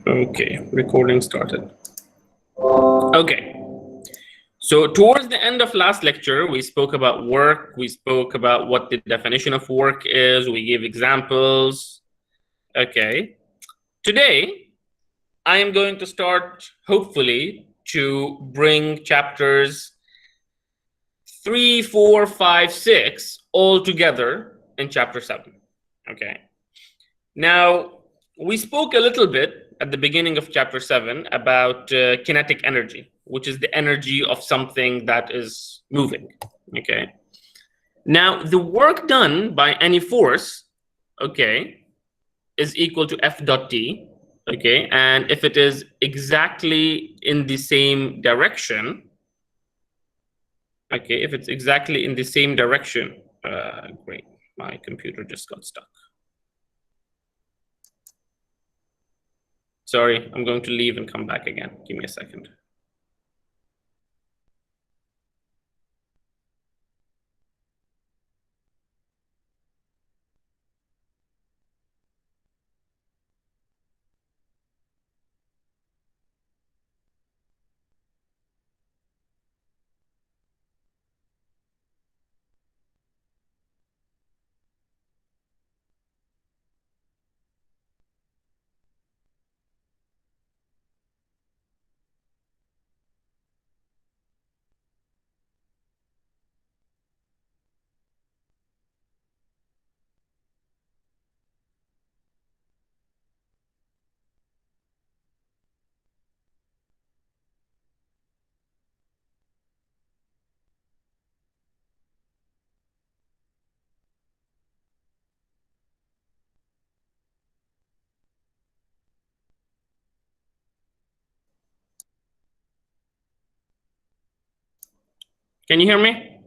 Okay, recording started. Okay. So towards the end of last lecture, we spoke about work. We spoke about what the definition of work is. We gave examples. Okay. Today, I am going to start, hopefully, to bring chapters 3, 4, 5, 6 all together in chapter 7. Okay. Now, we spoke a little bit at the beginning of chapter 7 about kinetic energy, which is the energy of something that is moving. Okay. Now, the work done by any force, okay, is equal to F dot T. Okay, and if it is exactly in the same direction, okay, if it's exactly in the same direction, great, my computer just got stuck. Sorry, I'm going to leave and come back again. Give me a second. Can you hear me?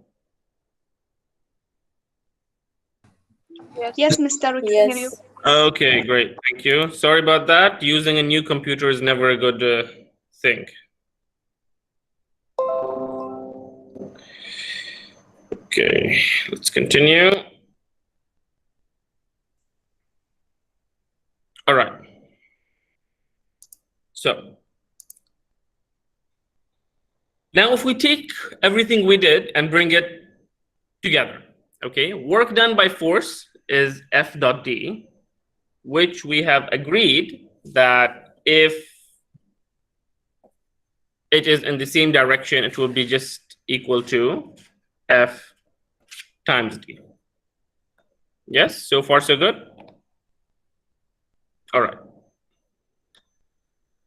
Yes, Mr. We can hear you. Okay, great. Thank you. Sorry about that. Using a new computer is never a good thing. Okay, let's continue. All right. So now if we take everything we did and bring it together, okay, work done by force is F dot D, which we have agreed that if it is in the same direction, it will be just equal to F times D. Yes, so far so good? All right.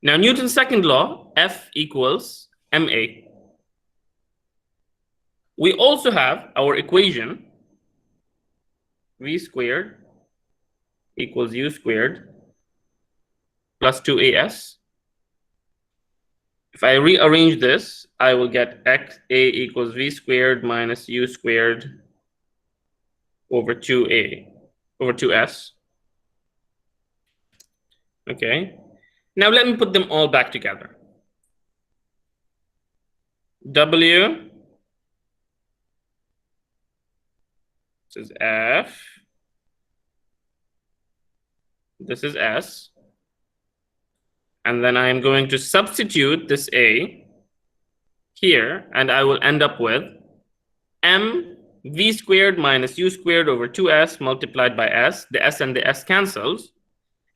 Now Newton's second law, F equals ma. We also have our equation, v squared equals u squared plus 2as. If I rearrange this, I will get xa equals v squared minus u squared over 2a over 2s. Okay. Now let me put them all back together. W, this is F, this is S, and then I am going to substitute this A here, and I will end up with m v squared minus u squared over 2s multiplied by s. The s and the s cancels,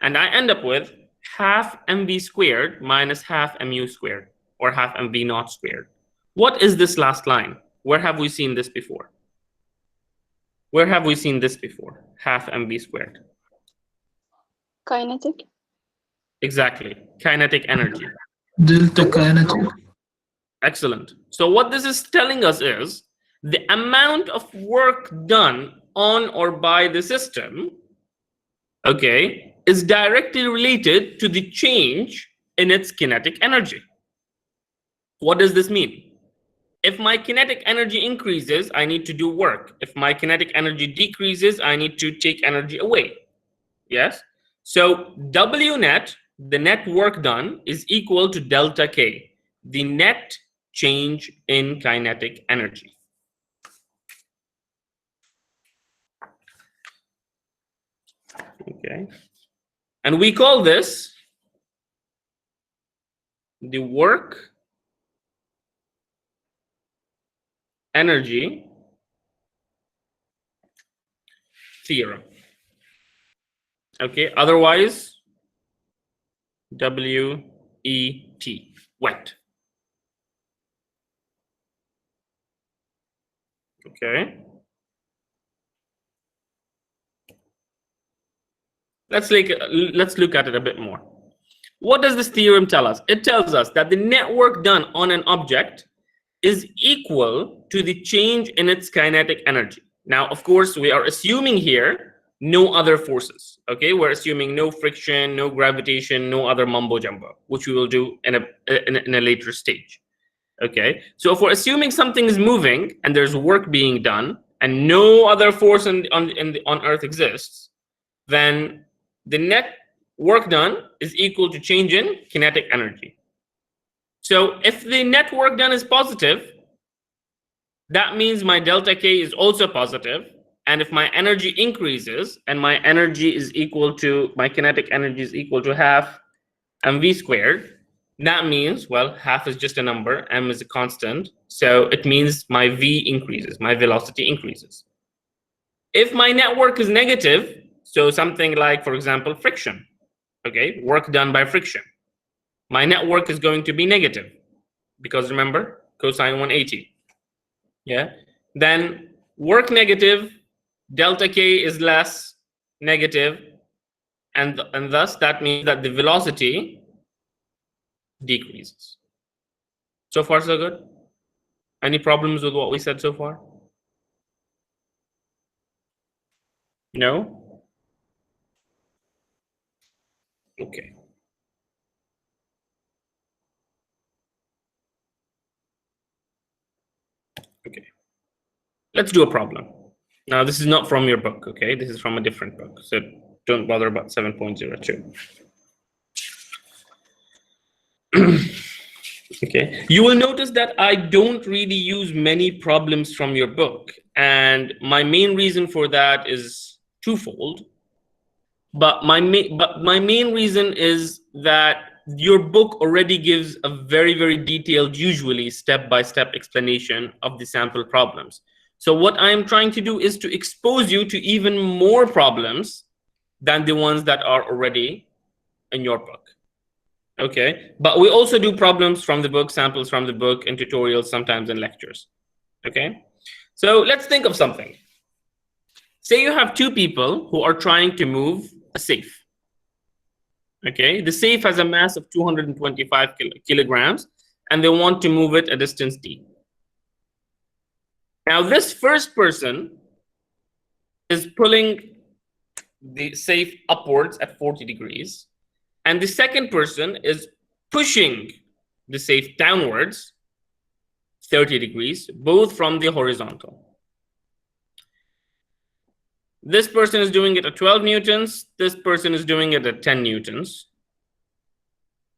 and I end up with half mv squared minus half mu squared, or half mv naught squared. What is this last line? Where have we seen this before? Where have we seen this before? Half mv squared. Kinetic. Exactly. Kinetic energy. Delta kinetic. Excellent. So what this is telling us is the amount of work done on or by the system, okay, is directly related to the change in its kinetic energy. What does this mean? If my kinetic energy increases, I need to do work. If my kinetic energy decreases, I need to take energy away. Yes? So W net, the net work done, is equal to delta K, the net change in kinetic energy. Okay. And we call this the work energy theorem. Okay, otherwise WET, wet. Okay. Let's look at it a bit more. What does this theorem tell us? It tells us that the net work done on an object is equal to the change in its kinetic energy. Now, of course, we are assuming here no other forces. Okay, we're assuming no friction, no gravitation, no other mumbo jumbo, which we will do in a later stage. Okay, so if we're assuming something is moving and there's work being done and no other force on Earth exists, then the net work done is equal to change in kinetic energy. So if the net work done is positive, that means my delta K is also positive. And if my energy increases and my energy is equal to, my kinetic energy is equal to half mv squared, that means, well, half is just a number, m is a constant. So it means my v increases, my velocity increases. If my net work is negative, so something like, for example, friction, okay, work done by friction, my net work is going to be negative because remember, cosine 180. Yeah, then work negative, delta K is less, negative, and thus that means that the velocity decreases. So far, so good? Any problems with what we said so far? No? Okay. Okay. Let's do a problem. Now, this is not from your book, okay? This is from a different book. So don't bother about 7.02. Okay. You will notice that I don't really use many problems from your book. And my main reason for that is twofold. But my main reason is that your book already gives a very, very detailed, usually step-by-step explanation of the sample problems. So what I am trying to do is to expose you to even more problems than the ones that are already in your book. Okay, but we also do problems from the book, samples from the book, and tutorials sometimes in lectures. Okay, so let's think of something. Say you have two people who are trying to move a safe. Okay, the safe has a mass of 225 kilograms, and they want to move it a distance d. Now, this first person is pulling the safe upwards at 40 degrees, and the second person is pushing the safe downwards 30 degrees, both from the horizontal. This person is doing it at 12 newtons. This person is doing it at 10 newtons.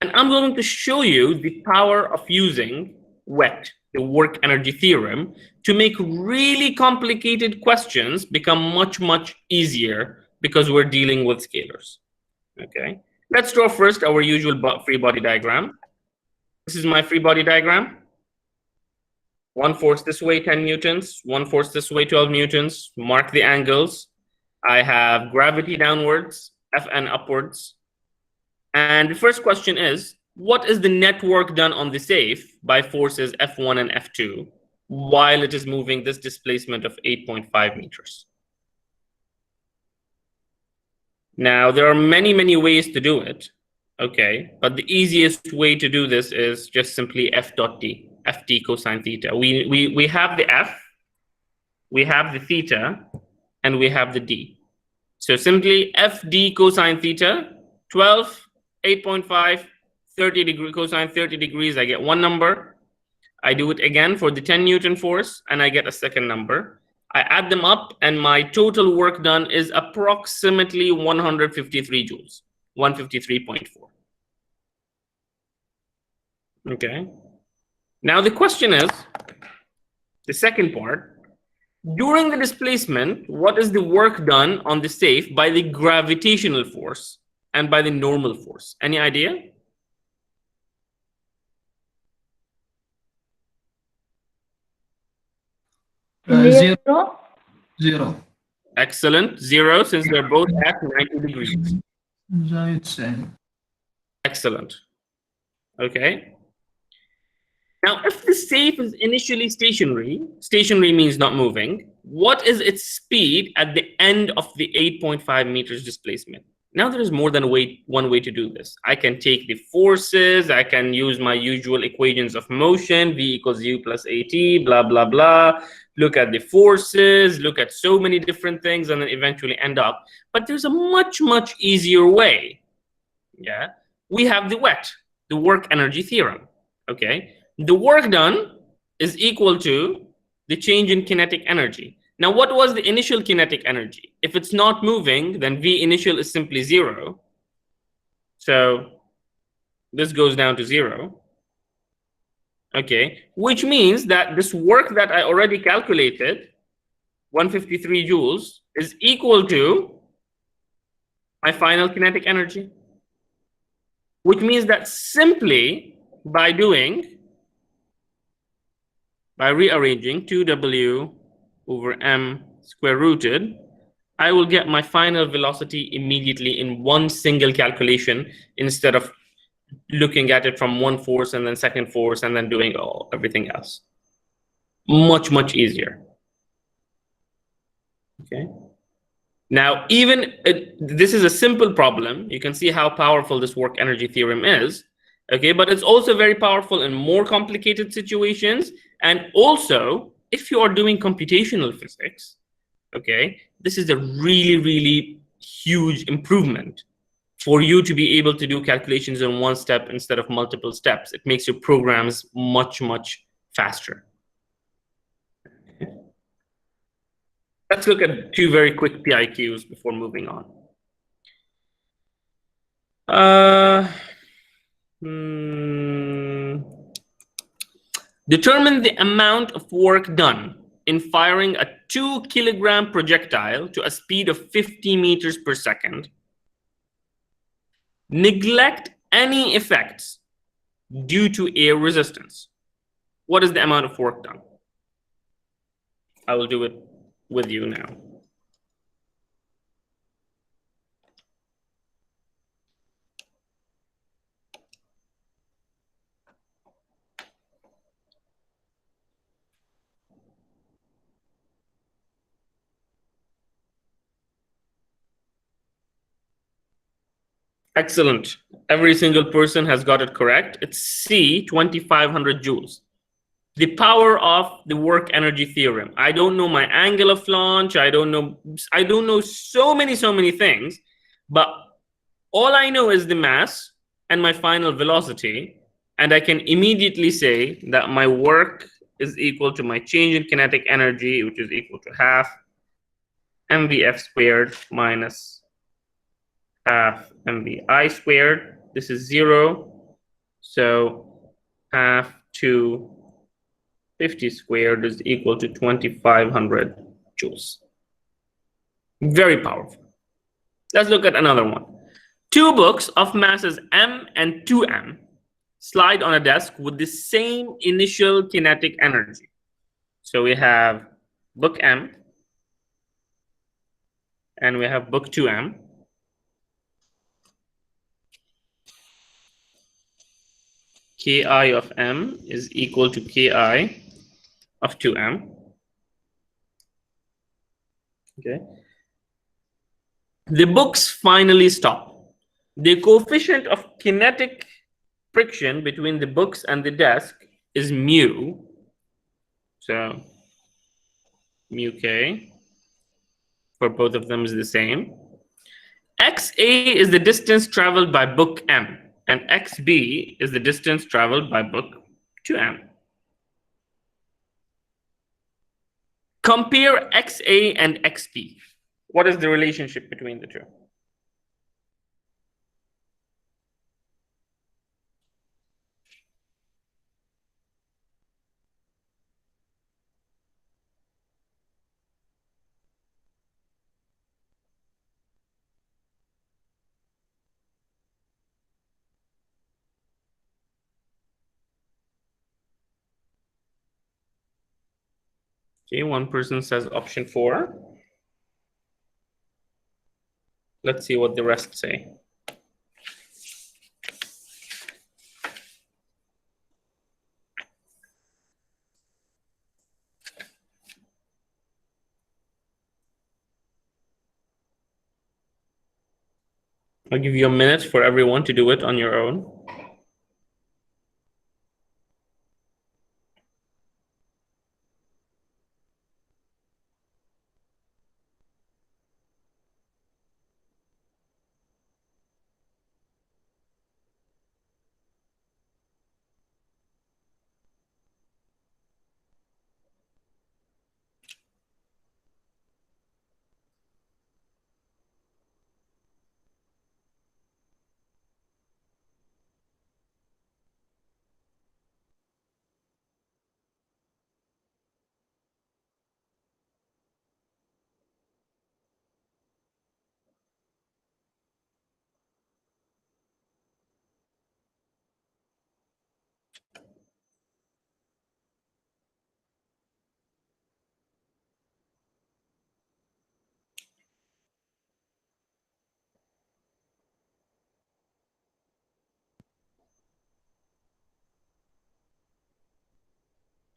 And I'm going to show you the power of using WET, the work energy theorem, to make really complicated questions become much, much easier because we're dealing with scalars. Okay, let's draw first our usual free body diagram. This is my free body diagram. One force this way, 10 newtons. One force this way, 12 newtons. Mark the angles. I have gravity downwards, Fn upwards. And the first question is, what is the net work done on the safe by forces F1 and F2 while it is moving this displacement of 8.5 meters? Now, there are many, many ways to do it, okay? But the easiest way to do this is just simply F dot D, Ft cosine theta. We have the F, we have the theta, and we have the D. So simply Fd cosine theta, 12, 8.5, 30 degree cosine 30 degrees, I get one number. I do it again for the 10 Newton force, and I get a second number. I add them up, and my total work done is approximately 153 joules, 153.4. Okay. Now the question is, the second part, during the displacement, what is the work done on the safe by the gravitational force and by the normal force? Any idea? Zero. Zero. Zero. Excellent. 0, since they're both at 90 degrees. زائد 90. Excellent. Okay. Now, if the safe is initially stationary means not moving, what is its speed at the end of the 8.5 meters displacement? Now, there is more than one way to do this. I can take the forces, I can use my usual equations of motion, V equals U plus AT, blah, blah, blah. Look at the forces, look at so many different things, and then eventually end up. But there's a much, much easier way. Yeah, we have the WET, the work energy theorem. Okay, the work done is equal to the change in kinetic energy. Now, what was the initial kinetic energy? If it's not moving, then V initial is simply 0. So this goes down to 0. Okay, which means that this work that I already calculated, 153 joules, is equal to my final kinetic energy. Which means that simply by rearranging 2W over m square rooted, I will get my final velocity immediately in one single calculation instead of looking at it from one force and then second force and then doing everything else. Much, much easier. Okay. Now, even this is a simple problem. You can see how powerful this work energy theorem is. Okay, but it's also very powerful in more complicated situations. And also, if you are doing computational physics, okay, this is a really, really huge improvement for you to be able to do calculations in one step instead of multiple steps. It makes your programs much, much faster. Let's look at two very quick PIQs before moving on. Determine the amount of work done in firing a 2-kilogram projectile to a speed of 50 meters per second. Neglect any effects due to air resistance. What is the amount of work done? I will do it with you now. Excellent. Every single person has got it correct. It's C, 2,500 joules. The power of the work energy theorem. I don't know my angle of launch. I don't know so many things, but all I know is the mass and my final velocity, and I can immediately say that my work is equal to my change in kinetic energy, which is equal to half mvf squared minus half mvi squared. This is 0, so half 250 squared is equal to 2,500 joules. Very powerful. Let's look at another one. Two books of masses m and 2m slide on a desk with the same initial kinetic energy. So we have book m and we have book 2m. Ki of m is equal to ki of 2m. Okay. The books finally stop. The coefficient of kinetic friction between the books and the desk is mu. So mu k for both of them is the same. XA is the distance traveled by book M, and XB is the distance traveled by book 2M. Compare XA and XB. What is the relationship between the two? Okay, one person says option 4. Let's see what the rest say. I'll give you a minute for everyone to do it on your own.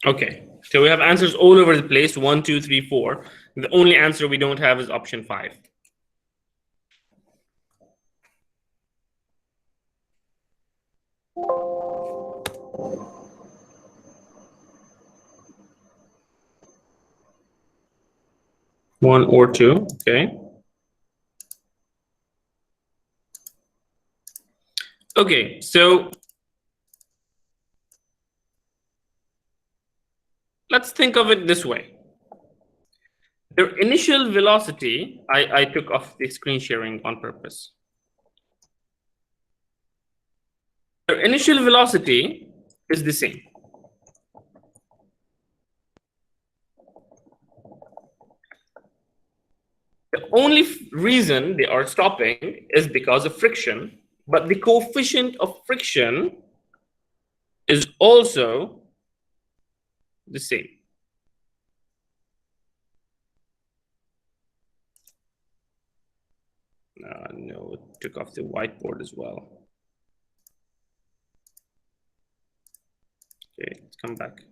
Okay, so we have answers all over the place, 1, 2, 3, 4. The only answer we don't have is option 5. One or two, okay. Okay, so let's think of it this way. Their initial velocity, I took off the screen sharing on purpose. Their initial velocity is the same. The only reason they are stopping is because of friction, but the coefficient of friction is also the same. No, it took off the whiteboard as well. Okay, let's come back.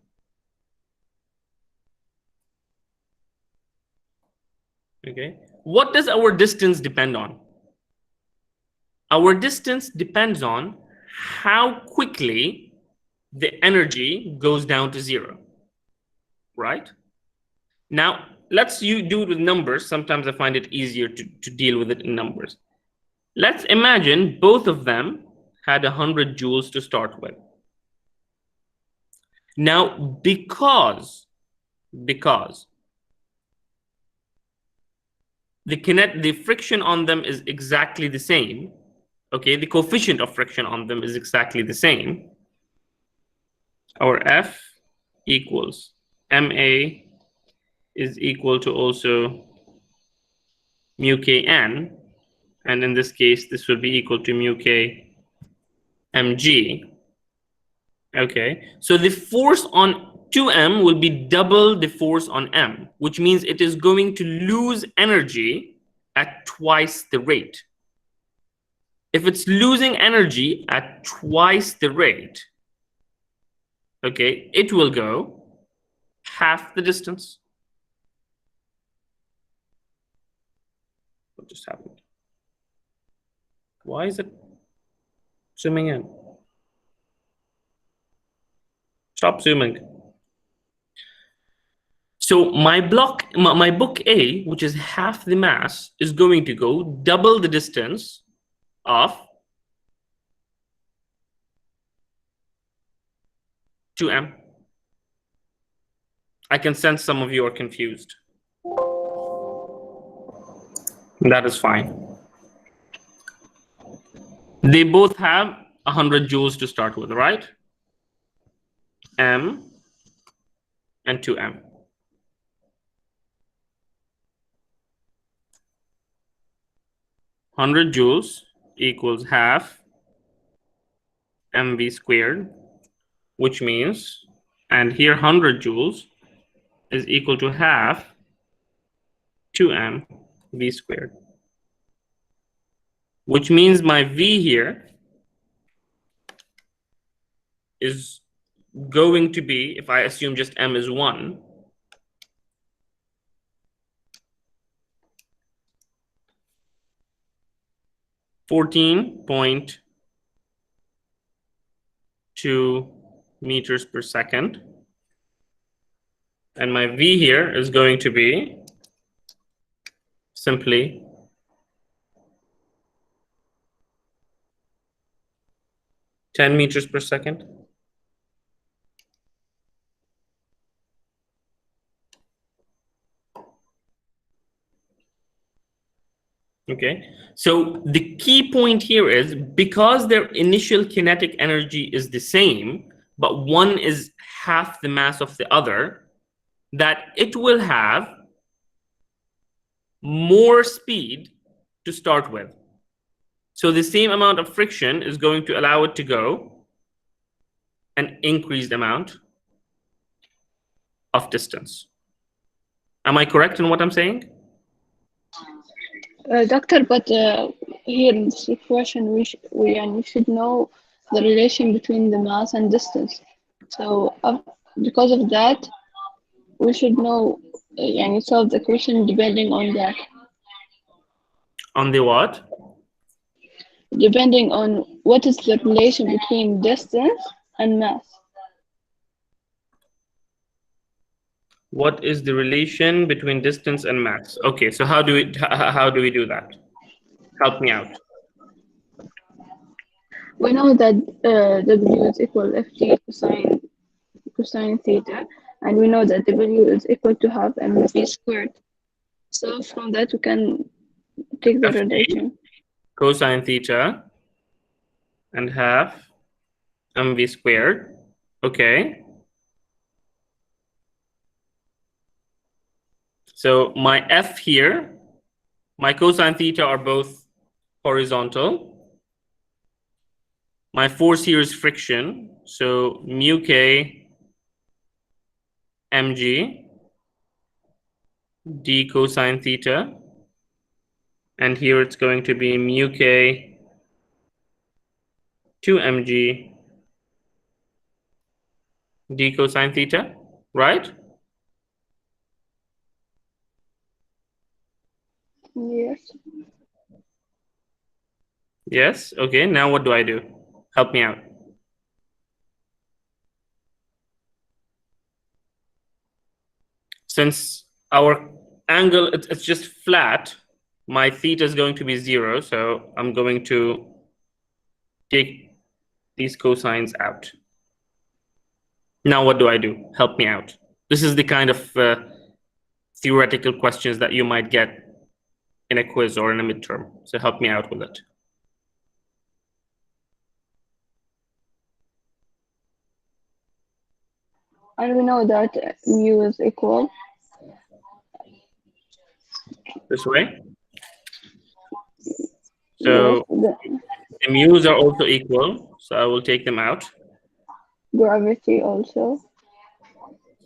Okay, what does our distance depend on? Our distance depends on how quickly the energy goes down to 0, right? Now, let's do it with numbers. Sometimes I find it easier to deal with it in numbers. Let's imagine both of them had 100 joules to start with. Now, because the friction on them is exactly the same, okay, the coefficient of friction on them is exactly the same, our F equals MA is equal to also mu Kn, and in this case, this will be equal to mu K mg. Okay, so the force on 2m will be double the force on m, which means it is going to lose energy at twice the rate. If it's losing energy at twice the rate, okay, it will go half the distance. What just happened? Why is it zooming in? Stop zooming. So my book A, which is half the mass, is going to go double the distance of 2m. I can sense some of you are confused. That is fine. They both have 100 joules to start with, right? M and 2m. Hundred joules equals half mv squared, which means, and here 100 joules is equal to half 2m v squared, which means my v here is going to be, if I assume just m is 1, 14.2 meters per second. And my v here is going to be simply 10 meters per second. Okay, so the key point here is, because their initial kinetic energy is the same, but one is half the mass of the other, that it will have more speed to start with. So the same amount of friction is going to allow it to go an increased amount of distance. Am I correct in what I'm saying? Doctor, but here in this equation, we should know the relation between the mass and distance. So because of that, we should know, solve the equation depending on that. On the what? Depending on what is the relation between distance and mass. What is the relation between distance and mass? Okay, so how do we do that? Help me out. We know that W is equal Ft cosine theta, and we know that W is equal to half mv squared. So from that we can take the relation. Cosine theta and half mv squared. Okay. So my F here, my cosine theta are both horizontal. My force here is friction. So mu k mg d cosine theta. And here it's going to be mu k 2 mg d cosine theta, right? Yes. Yes. Okay. Now what do I do? Help me out. Since our angle, it's just flat, my theta is going to be 0. So I'm going to take these cosines out. Now what do I do? Help me out. This is the kind of theoretical questions that you might get in a quiz or in a midterm. So help me out with it. And we know that mu is equal. This way. So yes, the mu's are also equal. So I will take them out. gravity also.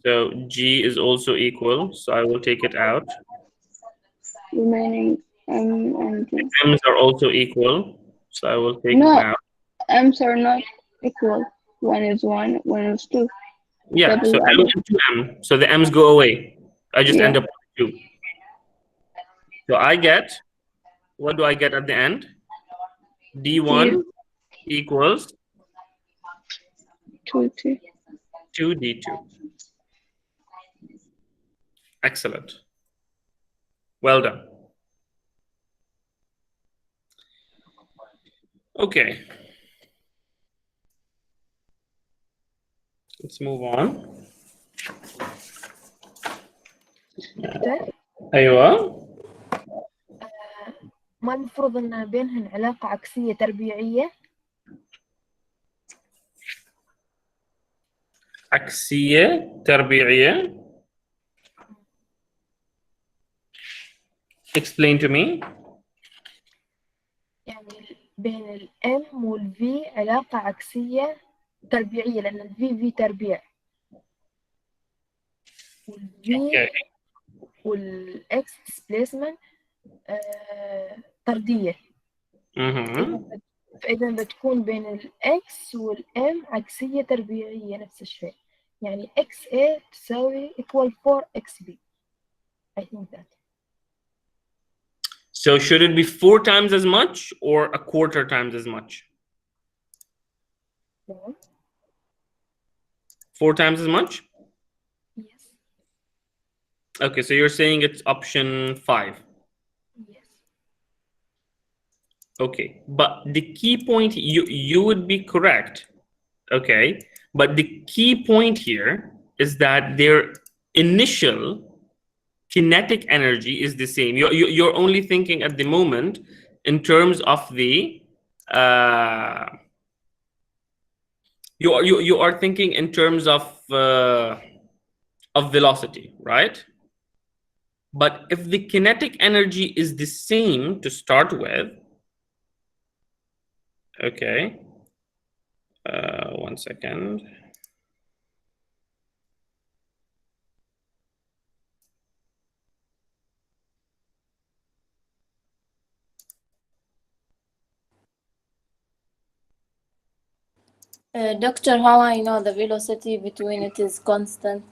So G is also equal. So I will take it out. Remaining M and G. M's are also equal. So I will take them out. M's are not equal. One is 1, one is 2. Yeah, so M into M. So the M's go away. I just end up with 2. So I get, what do I get at the end? D1 equals 2D2. Excellent. Well done. Okay. Let's move on. أيوة. ما المفروض أن بينهن علاقة عكسية تربيعية؟ عكسية تربيعية. Explain to me. يعني بين ال M وال V علاقة عكسية تربيعية، لأن ال V تربيع. والفي والاكس displacement طردية. فإذا بتكون بين الإكس والإم عكسية تربيعية نفس الشيء. يعني XA تساوي equal 4XB. I think that. So should it be 4 times as much or a quarter times as much? 4 times as much? Yes. Okay, so you're saying it's option 5. Yes. Okay, but the key point, you would be correct. Okay, but the key point here is that their initial kinetic energy is the same. You're only thinking at the moment in terms of the you are thinking in terms of velocity, right? But if the kinetic energy is the same to start with, okay, 1 second. Doctor, how I know the velocity between it is constant?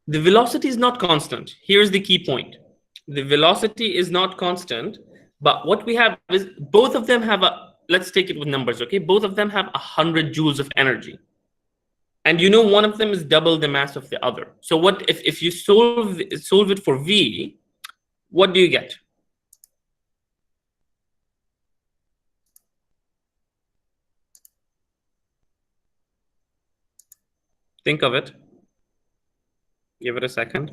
The velocity is not constant. Here's the key point. The velocity is not constant, but what we have is both of them have a, let's take it with numbers, okay? Both of them have 100 joules of energy. And you know one of them is double the mass of the other. So what if you solve it for V, what do you get? Think of it. Give it a second.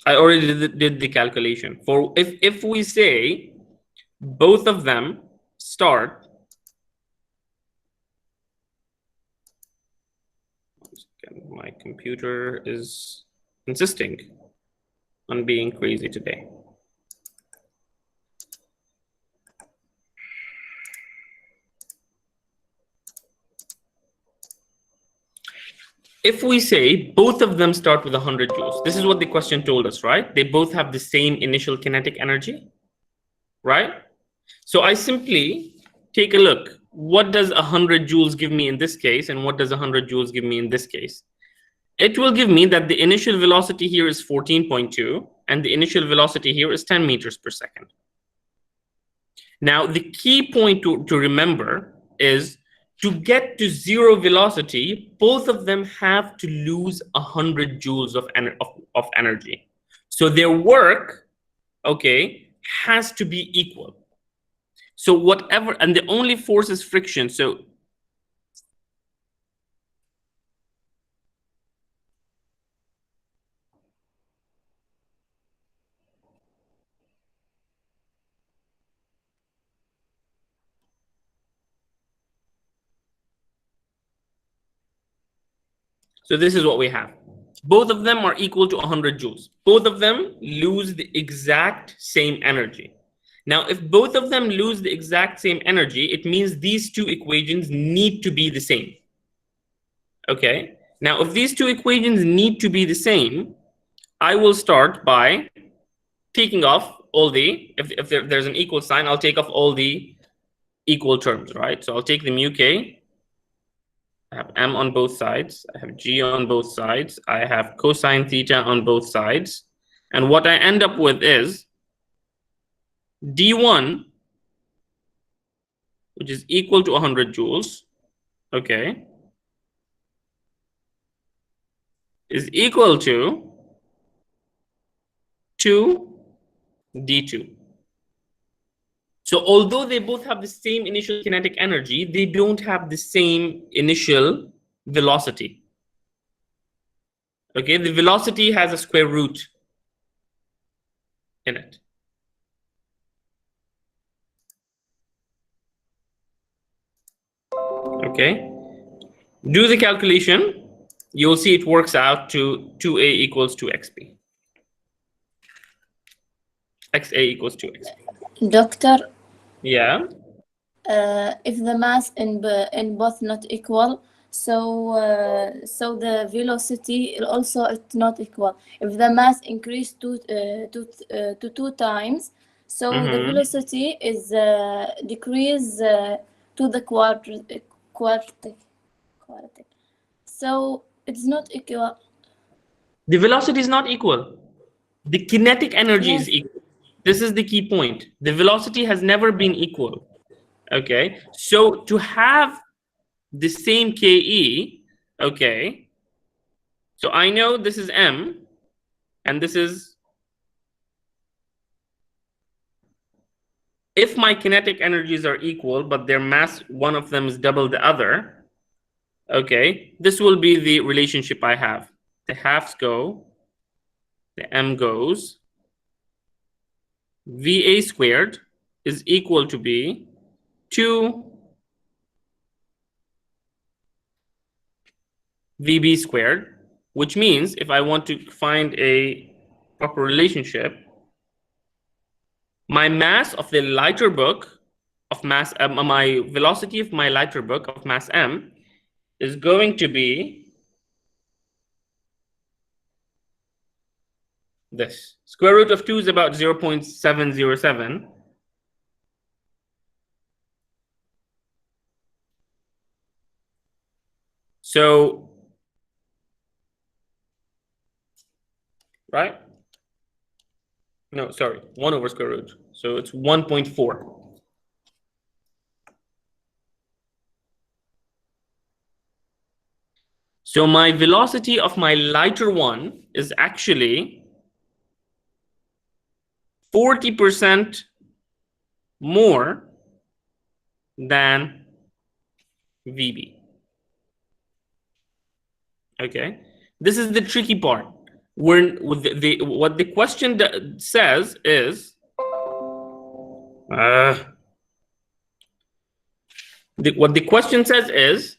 I already did the calculation. For if we say both of them start, my computer is insisting on being crazy today. If we say both of them start with 100 joules, this is what the question told us, right? They both have the same initial kinetic energy, right? So I simply take a look. What does 100 joules give me in this case? And what does 100 joules give me in this case? It will give me that the initial velocity here is 14.2, and the initial velocity here is 10 meters per second. Now, the key point to remember is to get to zero velocity, both of them have to lose 100 joules of energy. So their work, okay, has to be equal. So whatever, and the only force is friction. So this is what we have. Both of them are equal to 100 joules. Both of them lose the exact same energy. Now, if both of them lose the exact same energy, it means these two equations need to be the same. Okay? Now, if these two equations need to be the same, I will start by taking off all the, if there's an equal sign, I'll take off all the equal terms, right? So I'll take the mu k. I have m on both sides. I have g on both sides. I have cosine theta on both sides. And what I end up with is d1, which is equal to 100 joules, okay, is equal to 2 d2. So although they both have the same initial kinetic energy, they don't have the same initial velocity. Okay, the velocity has a square root in it. Okay, do the calculation. You'll see it works out to 2a equals 2xp. xa equals 2xp. Doctor, Yeah. if the mass in both not equal, so the velocity also it's not equal. If the mass increased to 2 times, so the velocity is decrease to the quadratic. So it's not equal. The velocity is not equal. The kinetic energy is Yes. equal. This is the key point. The velocity has never been equal. Okay, so to have the same KE, okay, so I know this is M and this is, if my kinetic energies are equal but their mass, one of them is double the other, okay, this will be the relationship I have. The halves go, the M goes, VA squared is equal to be 2 VB squared, which means if I want to find a proper relationship, my mass of the lighter book of mass, my velocity of my lighter book of mass M is going to be this. Square root of 2 is about 0.707. So, right? No, sorry, 1 over square root. So it's 1.4. So my velocity of my lighter one is actually 40% more than VB. Okay, this is the tricky part. What the question says is what the question says is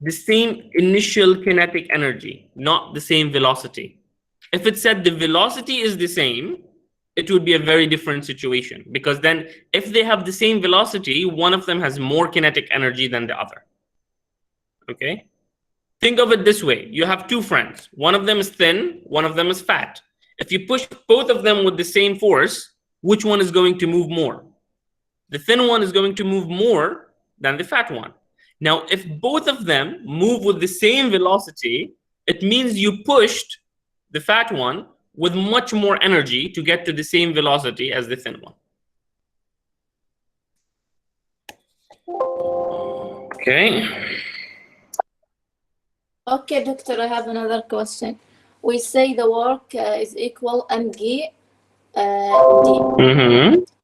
the same initial kinetic energy, not the same velocity. If it said the velocity is the same, it would be a very different situation, because then if they have the same velocity, one of them has more kinetic energy than the other. Okay, think of it this way. You have two friends. One of them is thin, one of them is fat. If you push both of them with the same force, which one is going to move more? The thin one is going to move more than the fat one. Now, if both of them move with the same velocity, it means you pushed the fat one with much more energy to get to the same velocity as the thin one. Okay. Okay, doctor, I have another question. We say the work is equal mg d.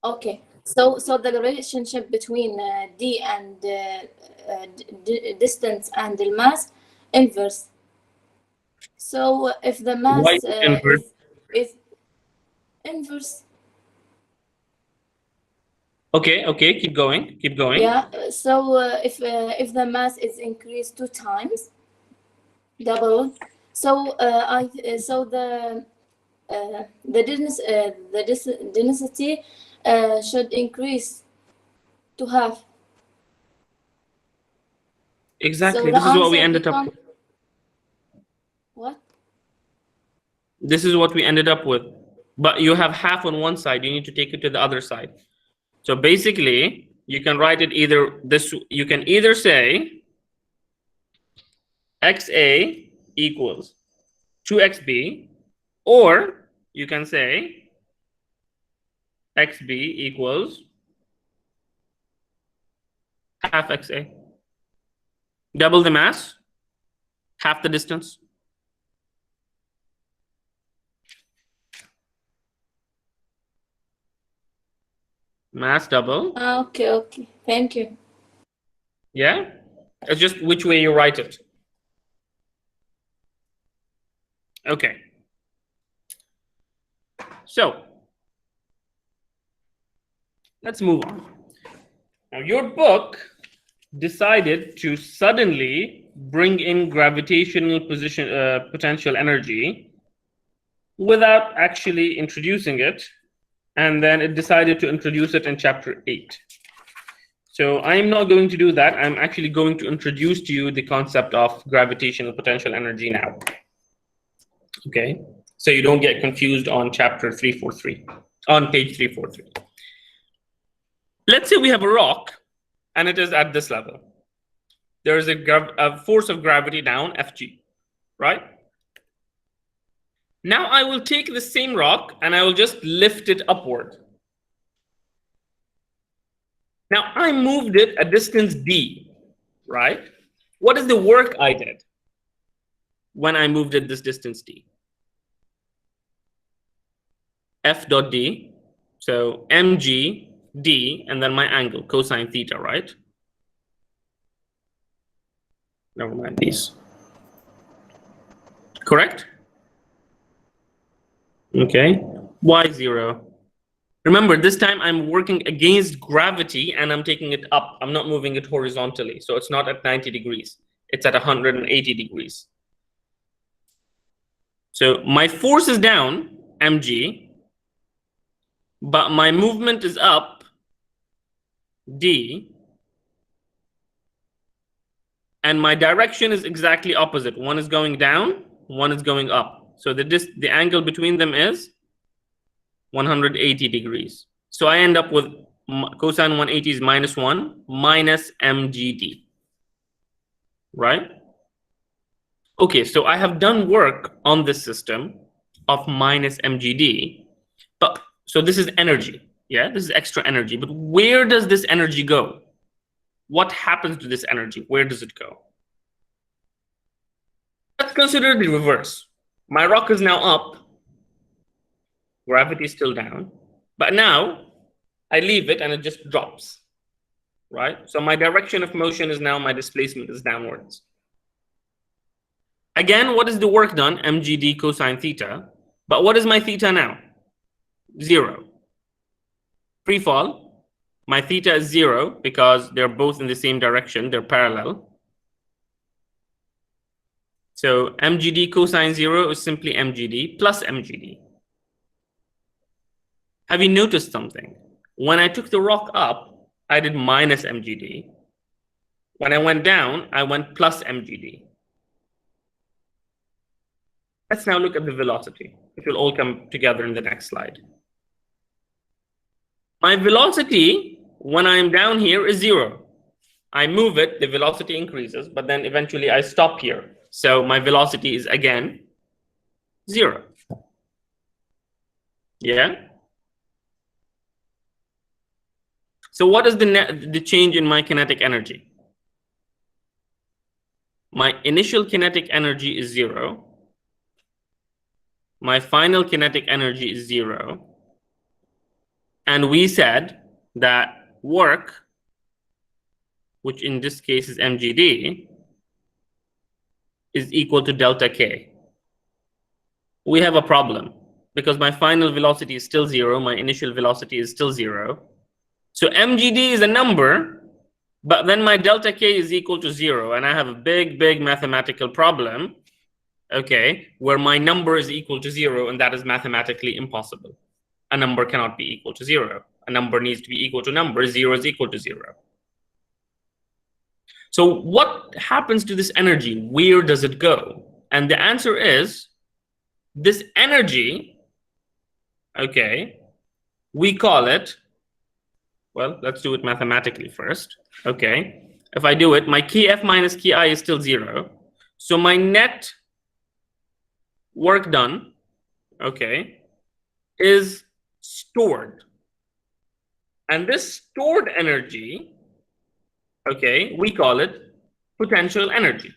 Okay, so the relationship between d and distance and the mass inverse. So if the mass is inverse. Okay, keep going. Yeah, so if the mass is increased 2 times, double, so the density should increase to half. Exactly. So this is what we ended up with. What? This is what we ended up with. But you have half on one side. You need to take it to the other side. So basically, you can write it either this. You can either say XA equals 2XB, or you can say XB equals half XA. Double the mass, half the distance. Mass double. Okay. Thank you. Yeah? It's just which way you write it. Okay. So, let's move on. Now, your book decided to suddenly bring in gravitational potential energy without actually introducing it and then it decided to introduce it in chapter 8. So I'm not going to do that. I'm actually going to introduce to you the concept of gravitational potential energy now. Okay, so you don't get confused on chapter 343, on page 343. Let's say we have a rock, and it is at this level. There is a force of gravity down, Fg, right? Now I will take the same rock, and I will just lift it upward. Now I moved it a distance d, right? What is the work I did when I moved it this distance d? F dot d, so mg d, and then my angle, cosine theta, right? Never mind these. Correct? Okay. Y0. Remember, this time I'm working against gravity and I'm taking it up. I'm not moving it horizontally. So it's not at 90 degrees. It's at 180 degrees. So my force is down, mg, but my movement is up, d, and my direction is exactly opposite. One is going down, one is going up. So the angle between them is 180 degrees. So I end up with cosine 180 is -1 minus mgd, right? Okay, so I have done work on this system of minus mgd, but so this is energy, yeah, this is extra energy, but where does this energy go? What happens to this energy? Where does it go? Let's consider the reverse. My rock is now up, gravity is still down, but now I leave it and it just drops, right? So my direction of motion is now, my displacement is downwards. Again, what is the work done? mgd cosine theta. But what is my theta now? 0. Free fall, my theta is 0 because they're both in the same direction, they're parallel. So mgd cosine 0 is simply mgd plus mgd. Have you noticed something? When I took the rock up, I did minus mgd. When I went down, I went plus mgd. Let's now look at the velocity. It will all come together in the next slide. My velocity, when I'm down here, is 0. I move it, the velocity increases, but then eventually I stop here. So my velocity is again 0. Yeah? So what is the change in my kinetic energy? My initial kinetic energy is 0. My final kinetic energy is 0. And we said that work, which in this case is mgd, is equal to delta k. We have a problem because my final velocity is still 0. My initial velocity is still 0. So mgd is a number, but then my delta k is equal to 0. And I have a big, big mathematical problem, okay, where my number is equal to 0, and that is mathematically impossible. A number cannot be equal to 0. A number needs to be equal to number. 0 is equal to 0. So what happens to this energy? Where does it go? And the answer is, this energy, okay, we call it, well, let's do it mathematically first. Okay, if I do it, my kf minus ki is still 0. So my net work done, okay, is stored. And this stored energy, okay, we call it potential energy.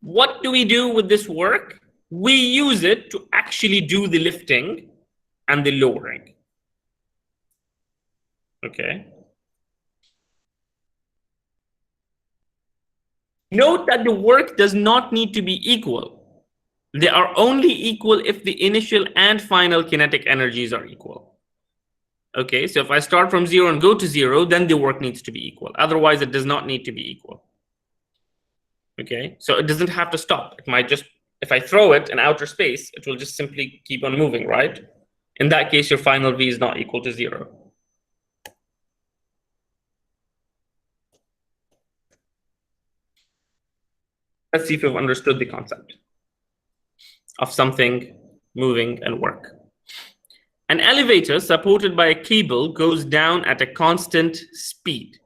What do we do with this work? We use it to actually do the lifting and the lowering. Okay. Note that the work does not need to be equal. They are only equal if the initial and final kinetic energies are equal. Okay, so if I start from 0 and go to 0, then the work needs to be equal. Otherwise, it does not need to be equal. Okay, so it doesn't have to stop. It might just, if I throw it in outer space, it will just simply keep on moving, right? In that case, your final V is not equal to 0. Let's see if you've understood the concept of something moving and work. An elevator supported by a cable goes down at a constant speed.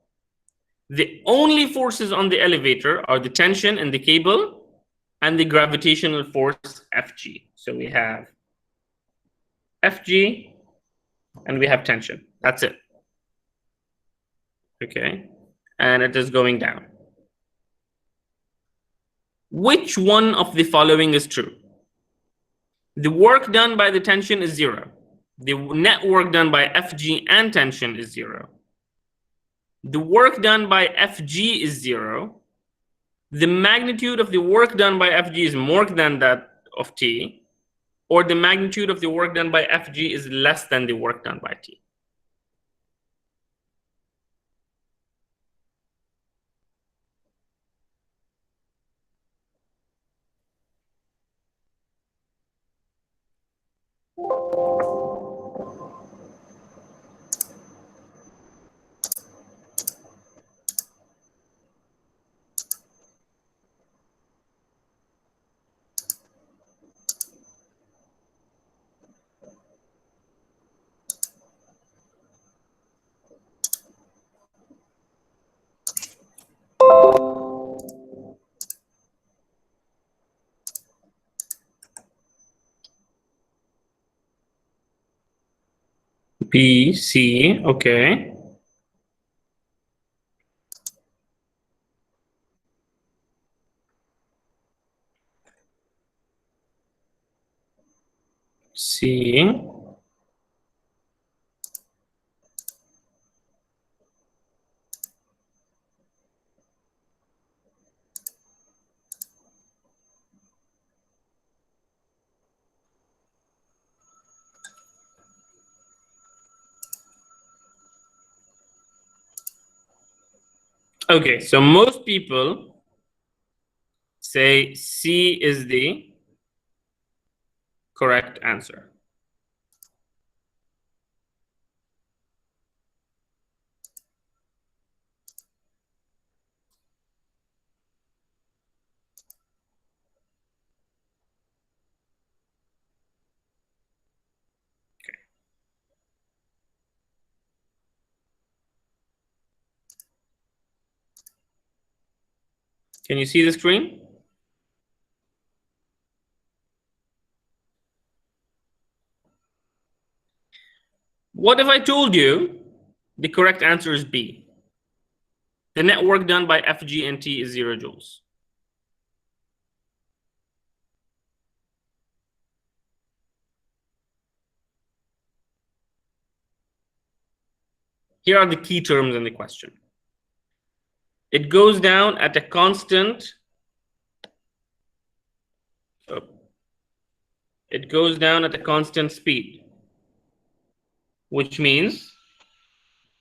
The only forces on the elevator are the tension in the cable and the gravitational force Fg. So we have Fg and we have tension. That's it. Okay. And it is going down. Which one of the following is true? The work done by the tension is 0. The net work done by Fg and tension is 0. The work done by Fg is 0. The magnitude of the work done by Fg is more than that of T, or the magnitude of the work done by Fg is less than the work done by T. B, C, okay. C. Okay, so most people say C is the correct answer. Can you see the screen? What if I told you the correct answer is B? The net work done by Fg and T is 0 joules. Here are the key terms in the question. It goes down at a constant. It goes down at a constant speed, which means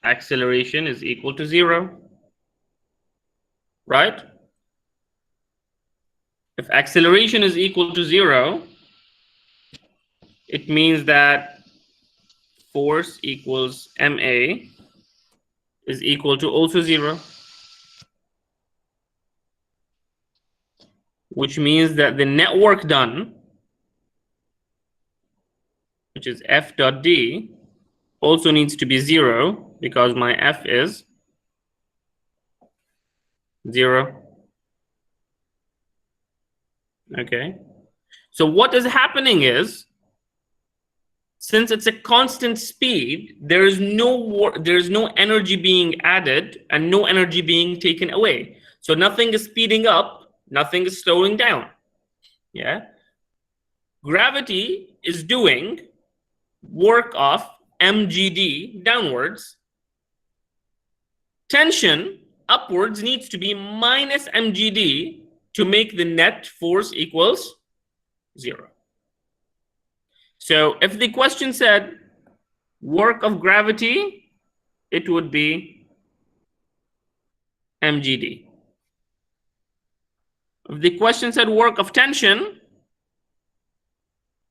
acceleration is equal to 0, right? If acceleration is equal to 0, it means that force equals ma is equal to also 0, which means that the net work done, which is F dot D, also needs to be 0 because my F is 0. Okay. So what is happening is, since it's a constant speed, there is no energy being added and no energy being taken away. So nothing is speeding up, nothing is slowing down. Yeah. Gravity is doing work of mgd downwards. Tension upwards needs to be minus mgd to make the net force equals 0. So if the question said work of gravity, it would be mgd. If the question said work of tension,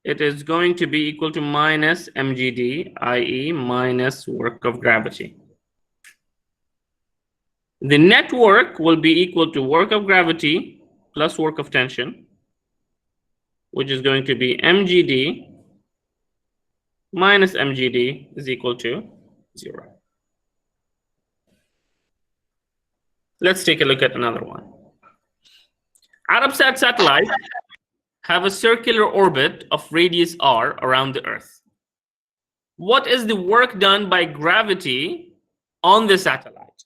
it is going to be equal to minus mgd, i.e. minus work of gravity. The net work will be equal to work of gravity plus work of tension, which is going to be mgd minus mgd is equal to 0. Let's take a look at another one. Arabsat satellites have a circular orbit of radius r around the Earth. What is the work done by gravity on the satellite?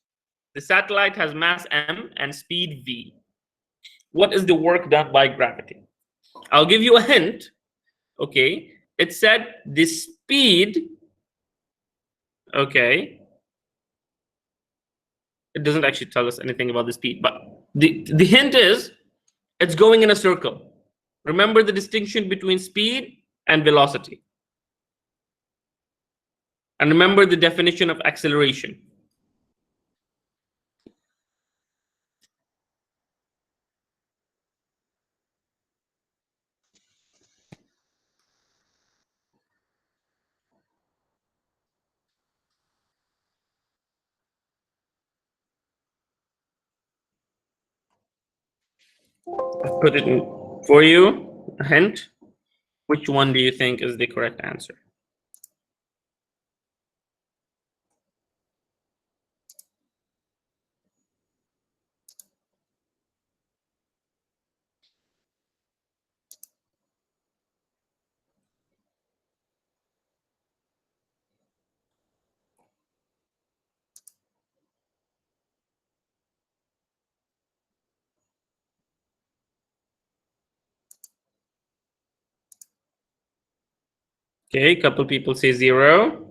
The satellite has mass m and speed v. What is the work done by gravity? I'll give you a hint. Okay, it said the speed. Okay, it doesn't actually tell us anything about the speed, but the hint is it's going in a circle. Remember the distinction between speed and velocity. And remember the definition of acceleration. I've put it in for you, a hint. Which one do you think is the correct answer? Okay, a couple people say 0.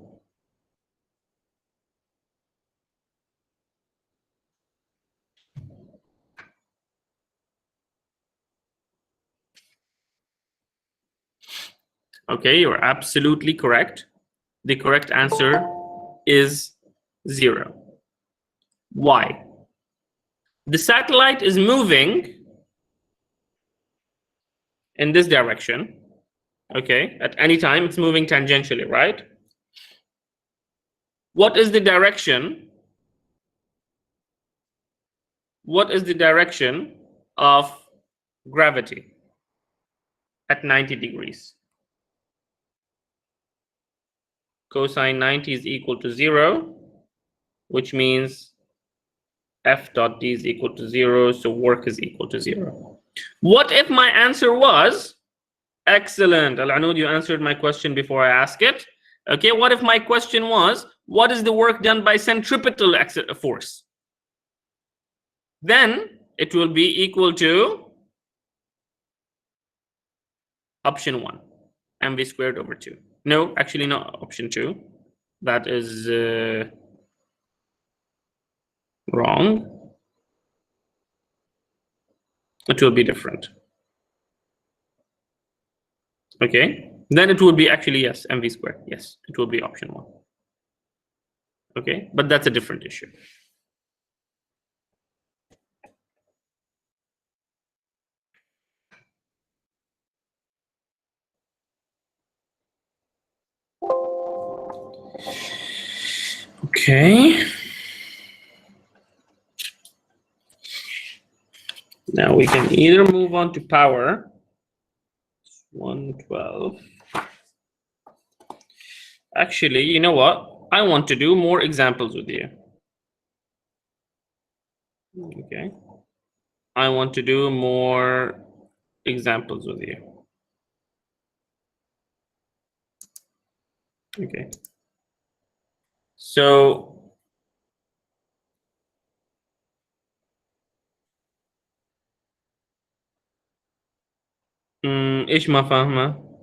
Okay, you're absolutely correct. The correct answer is 0. Why? The satellite is moving in this direction. Okay, at any time it's moving tangentially, right? What is the direction? What is the direction of gravity at 90 degrees? Cosine 90 is equal to 0, which means f dot d is equal to 0, so work is equal to 0. What if my answer was, excellent, Al-Anud, you answered my question before I ask it. Okay, what if my question was, what is the work done by centripetal force? Then it will be equal to option 1, mv squared over 2. No, actually not option 2. That is wrong. It will be different. Okay, then it would be actually, yes, mv squared. Yes, it will be option 1. Okay, but that's a different issue. Okay. Now we can either move on to power 112. Actually, you know what? I want to do more examples with you. Okay. I want to do more examples with you. Okay. So ايش ما فاهمه؟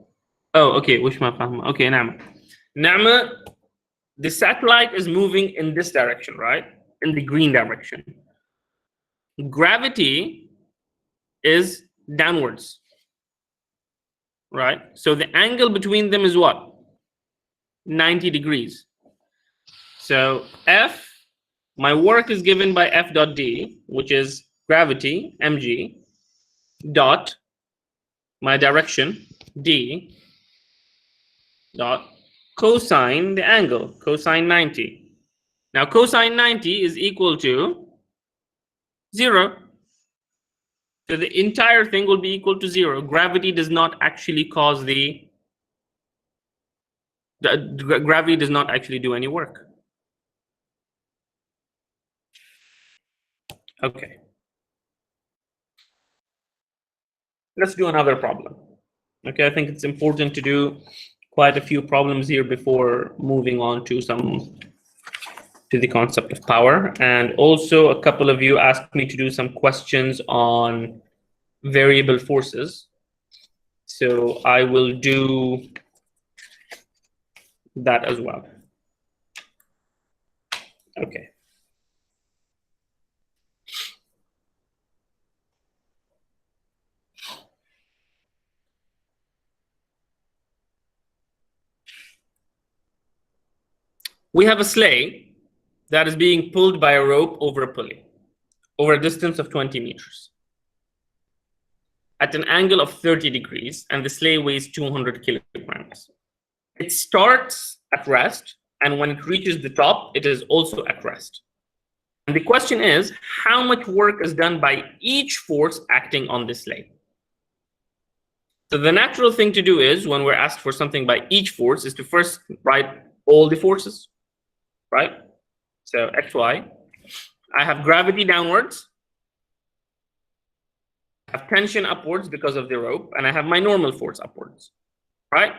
Oh, okay, وش ما فاهمه؟ Okay, نعمة, the satellite is moving in this direction, right? In the green direction. Gravity is downwards, right? So the angle between them is what? 90 degrees. So F, my work is given by F dot D, which is gravity, mg, dot, my direction, D, dot cosine the angle, cosine 90. Now cosine 90 is equal to 0. So the entire thing will be equal to 0. Gravity does not actually cause gravity does not actually do any work. Okay. Let's do another problem. Okay, I think it's important to do quite a few problems here before moving on to the concept of power. And also a couple of you asked me to do some questions on variable forces. So I will do that as well. Okay. We have a sleigh that is being pulled by a rope over a pulley over a distance of 20 meters at an angle of 30 degrees, and the sleigh weighs 200 kilograms. It starts at rest, and when it reaches the top, it is also at rest. And the question is, how much work is done by each force acting on the sleigh? So the natural thing to do is, when we're asked for something by each force, is to first write all the forces, right? So xy, I have gravity downwards, I have tension upwards because of the rope, and I have my normal force upwards, right?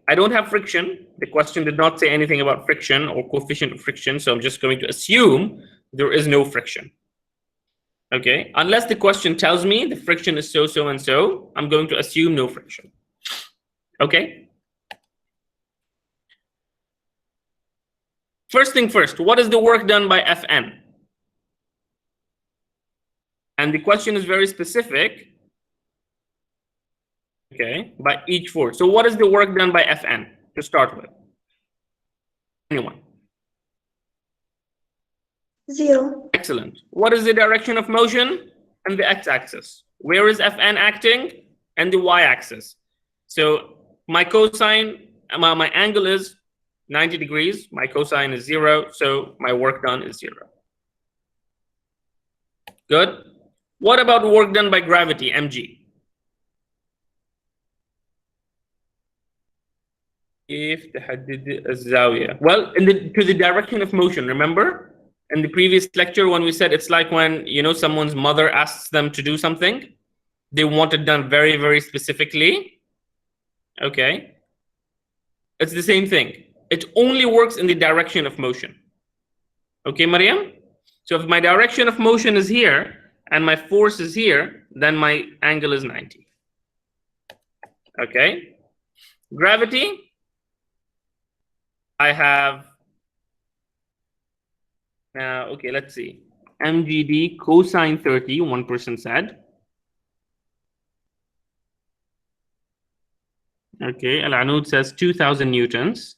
I don't have friction. The question did not say anything about friction or coefficient of friction, so I'm just going to assume there is no friction. Okay, unless the question tells me the friction is so, so, and so, I'm going to assume no friction. Okay. First thing first, what is the work done by Fn? And the question is very specific. Okay, by each force. So what is the work done by Fn to start with? Anyone? 0. Excellent. What is the direction of motion? And the x-axis. Where is Fn acting? And the y-axis. So my cosine, my angle is 90 degrees. My cosine is 0. So my work done is 0. Good. What about work done by gravity, mg? If تحدد الزاوية. Well, to the direction of motion, remember? In the previous lecture when we said it's like when, you know, someone's mother asks them to do something, they want it done very, very specifically. Okay. It's the same thing. It only works in the direction of motion. Okay, Mariam? So if my direction of motion is here and my force is here, then my angle is 90. Okay. Gravity, I have, okay, let's see. MGD cosine 30, one person said. Okay, Al-Anud says 2000 newtons.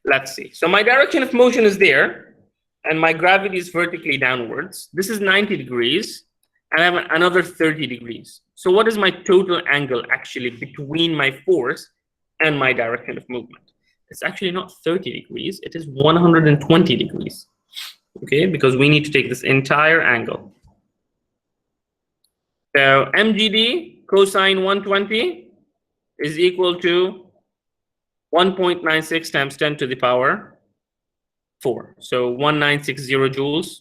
Let's see. So my direction of motion is there, and my gravity is vertically downwards. This is 90 degrees, and I have another 30 degrees. So what is my total angle actually between my force and my direction of movement? It's actually not 30 degrees, it is 120 degrees. Okay, because we need to take this entire angle. So MGD cosine 120 is equal to 1.96 times 10 to the power 4. So 1960 joules,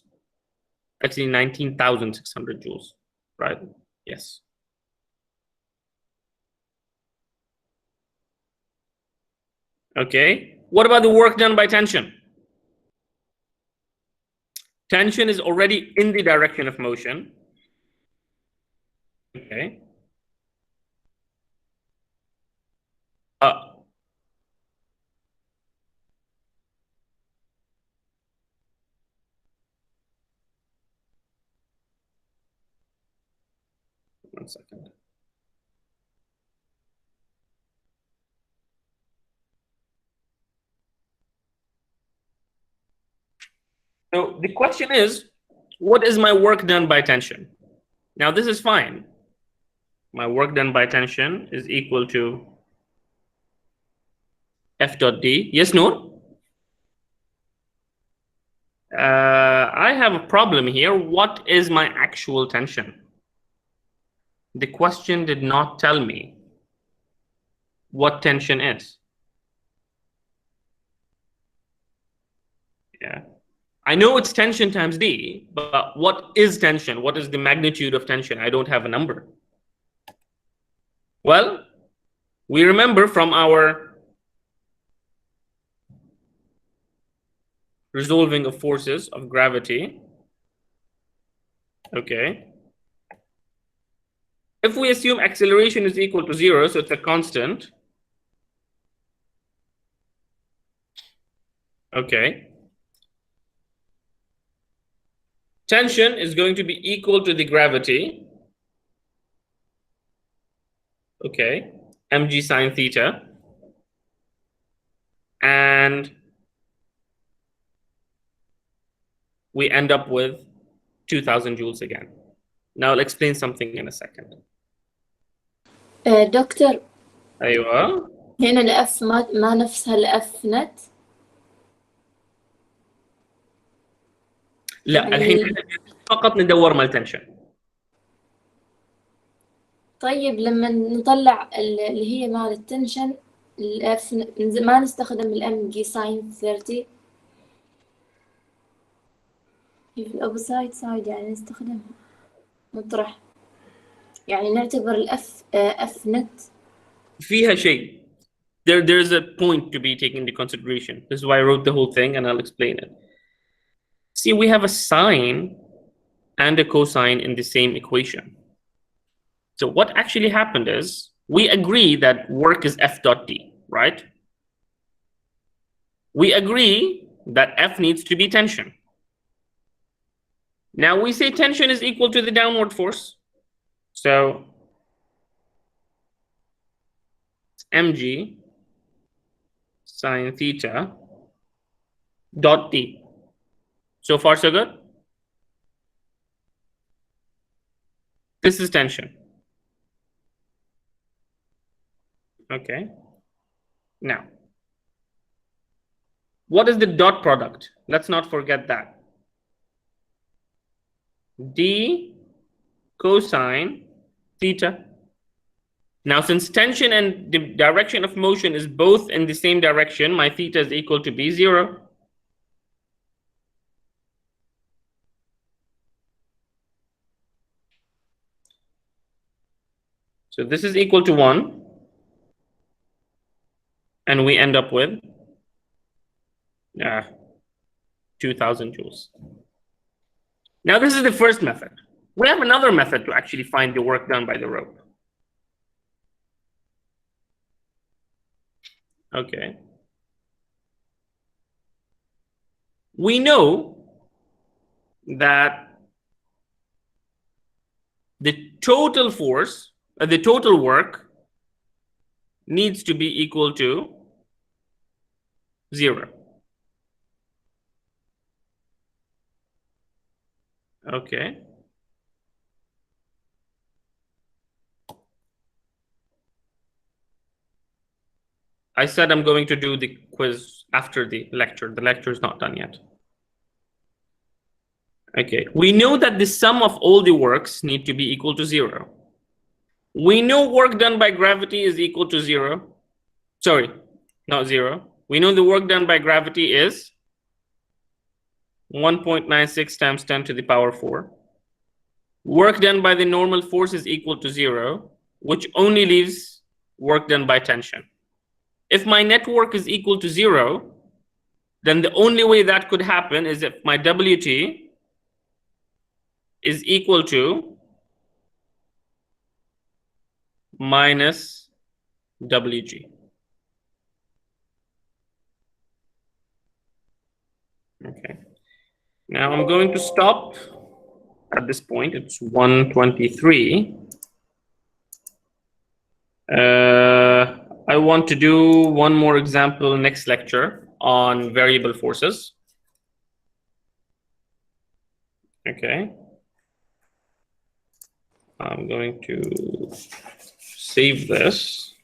actually 19,600 joules, right? Yes. Okay, what about the work done by tension? Tension is already in the direction of motion. Okay. 1 second. So the question is, what is my work done by tension? Now this is fine. My work done by tension is equal to F dot D. Yes, no? I have a problem here. What is my actual tension? The question did not tell me what tension is. Yeah. I know it's tension times D, but what is tension? What is the magnitude of tension? I don't have a number. Well, we remember from our resolving of forces of gravity. Okay. If we assume acceleration is equal to 0, so it's a constant. Okay. Tension is going to be equal to the gravity. Okay. mg sine theta. And we end up with 2000 joules again. Now I'll explain something in a second. دكتور أيوة. هنا الأف ما نفسها الأف نت. لا يعني الحين فقط ندور مال تنشن. طيب لما نطلع اللي هي مال التنشن الأف ما نستخدم الام جي ساين 30 في الأوبوسايد سايد، يعني نستخدمها نطرح، يعني نعتبر الأف أف نت. فيها شيء. There's a point to be taken into consideration. This is why I wrote the whole thing, and I'll explain it. See, we have a sine and a cosine in the same equation. So what actually happened is we agree that work is F dot D, right? We agree that F needs to be tension. Now we say tension is equal to the downward force. So mg sine theta dot D. So far, so good? This is tension. Okay. Now, what is the dot product? Let's not forget that. D cosine theta. Now, since tension and the direction of motion is both in the same direction, my theta is equal to B 0. So this is equal to 1. And we end up with 2000 joules. Now, this is the first method. We have another method to actually find the work done by the rope. Okay. We know that the total force, the total work needs to be equal to 0. Okay. I said I'm going to do the quiz after the lecture. The lecture is not done yet. Okay. We know that the sum of all the works need to be equal to 0. We know work done by gravity is equal to 0. Sorry, not 0. We know the work done by gravity is 1.96 times 10 to the power 4. Work done by the normal force is equal to 0, which only leaves work done by tension. If my net work is equal to 0, then the only way that could happen is if my WT is equal to minus WG. Okay. Now I'm going to stop at this point. It's 1:23. I want to do one more example next lecture on variable forces. Okay. I'm going to save this.